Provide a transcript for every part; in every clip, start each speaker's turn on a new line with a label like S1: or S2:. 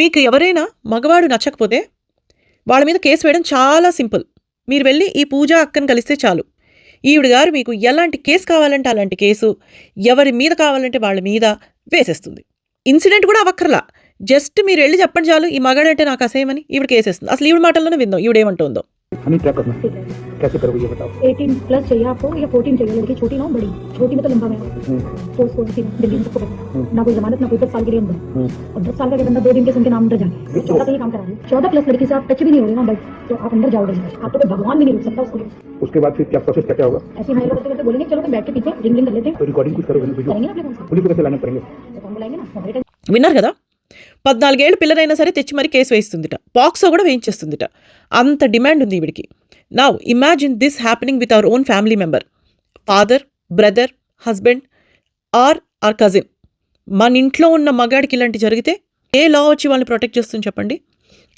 S1: మీకు ఎవరైనా మగవాడు నచ్చకపోతే వాళ్ళ మీద కేసు వేయడం చాలా సింపుల్. మీరు వెళ్ళి ఈ పూజా అక్కని కలిస్తే చాలు. ఈవిడ గారు మీకు ఎలాంటి కేసు కావాలంటే అలాంటి కేసు, ఎవరి మీద కావాలంటే వాళ్ళ మీద వేసేస్తుంది. ఇన్సిడెంట్ కూడా అవ్వక్కర్లా. జస్ట్ మీరు వెళ్ళి చెప్పండి చాలు, ఈ మగాడంటే నాకు అసహ్యమని. ఈవిడ కేసేస్తుంది. అసలు ఈవిడ మాటల్లోనే విందాం ఈవిడేమంటుందో.
S2: हमें क्या करना है, कैसे करोगे ये बताओ।
S3: 18 प्लस चाहिए आपको या 14 चाहिए? लड़की छोटी ना हो बड़ी? छोटी में तो लंबा है तो उसको दिल्ली में सबको पता, ना कोई जमानत ना कोई 10 साल के लिए अंदर, और 10 साल का बंदा 2 दिन के उनके नाम अंदर जाए 14 से ही काम करा रहे 14 प्लस लड़की से आप टच भी नहीं हो रहे ना बट तो आप अंदर जाओगे। आप तो कोई भगवान भी नहीं रोक सकता उसको।
S2: उसके बाद फिर क्या प्रोसेस क्या होगा?
S3: ऐसे हम लोग करते बोलेंगे चलो तुम बैठ के पीछे रिंग कर लेते हैं,
S2: तो रिकॉर्डिंग कुछ करोगे ना,
S3: करेंगे ना अपने फोन से,
S2: पुलिस को कैसे लाने पड़ेंगे?
S3: तो हम बुलाएंगे ना हमारे
S1: విన్నారు కదా, 14 ఏళ్ళ పిల్లలైనా సరే తెచ్చి మరి కేసు వేయిస్తుందిట. పాక్సో కూడా వేయించేస్తుందిట. అంత డిమాండ్ ఉంది ఈవిడికి. Now imagine this happening with our own family member, father, brother, husband or or cousin. మన ఇంట్లో ఉన్న మగాడికి ఇలాంటి జరిగితే ఏ లా వచ్చి వాళ్ళని ప్రొటెక్ట్ చేస్తుంది చెప్పండి?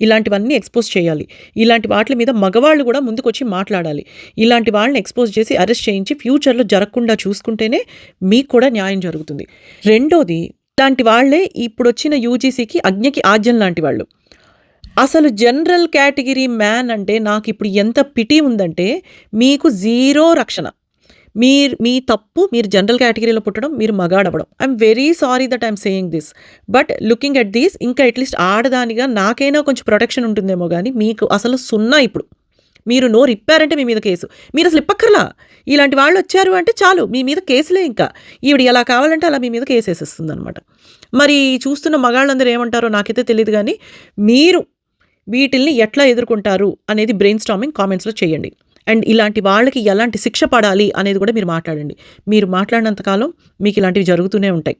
S1: ఇలాంటివన్నీ ఎక్స్పోజ్ చేయాలి. ఇలాంటి వాటి మీద మగవాళ్ళు కూడా ముందుకొచ్చి మాట్లాడాలి. ఇలాంటి వాళ్ళని ఎక్స్పోజ్ చేసి అరెస్ట్ చేయించి ఫ్యూచర్లో జరగకుండా చూసుకుంటేనే మీకు కూడా న్యాయం జరుగుతుంది. రెండోది, ఇలాంటి వాళ్లే ఇప్పుడు వచ్చిన యూజీసీకి అజ్ఞకి ఆజ్యం లాంటి వాళ్ళు. అసలు జనరల్ కేటగిరీ మ్యాన్ అంటే నాకు ఇప్పుడు ఎంత పిటి ఉందంటే, మీకు జీరో రక్షణ. మీ తప్పు, మీరు జనరల్ కేటగిరీలో పుట్టడం, మీరు మగాడవడం. I'm very sorry that I'm saying this, but looking at this, ఇంకా అట్లీస్ట్ ఆడదానిగా నాకైనా కొంచెం ప్రొటెక్షన్ ఉంటుందేమో కానీ మీకు అసలు సున్నా. ఇప్పుడు మీరు నోరు ఇప్పారంటే మీ మీద కేసు. మీరు అసలు ఇప్పక్కర్లా. ఇలాంటి వాళ్ళు వచ్చారు అంటే చాలు మీ మీద కేసులే. ఇంకా ఈవిడ ఎలా కావాలంటే అలా మీ మీద కేసు వేసేస్తుంది అనమాట. మరి చూస్తున్న మగాళ్ళందరూ ఏమంటారో నాకైతే తెలియదు, కానీ మీరు వీటిల్ని ఎట్లా ఎదుర్కొంటారు అనేది బ్రెయిన్ స్టార్మింగ్ కామెంట్స్లో చేయండి. అండ్ ఇలాంటి వాళ్ళకి ఎలాంటి శిక్ష పడాలి అనేది కూడా మీరు మాట్లాడండి. మీరు మాట్లాడినంతకాలం మీకు ఇలాంటివి జరుగుతూనే ఉంటాయి.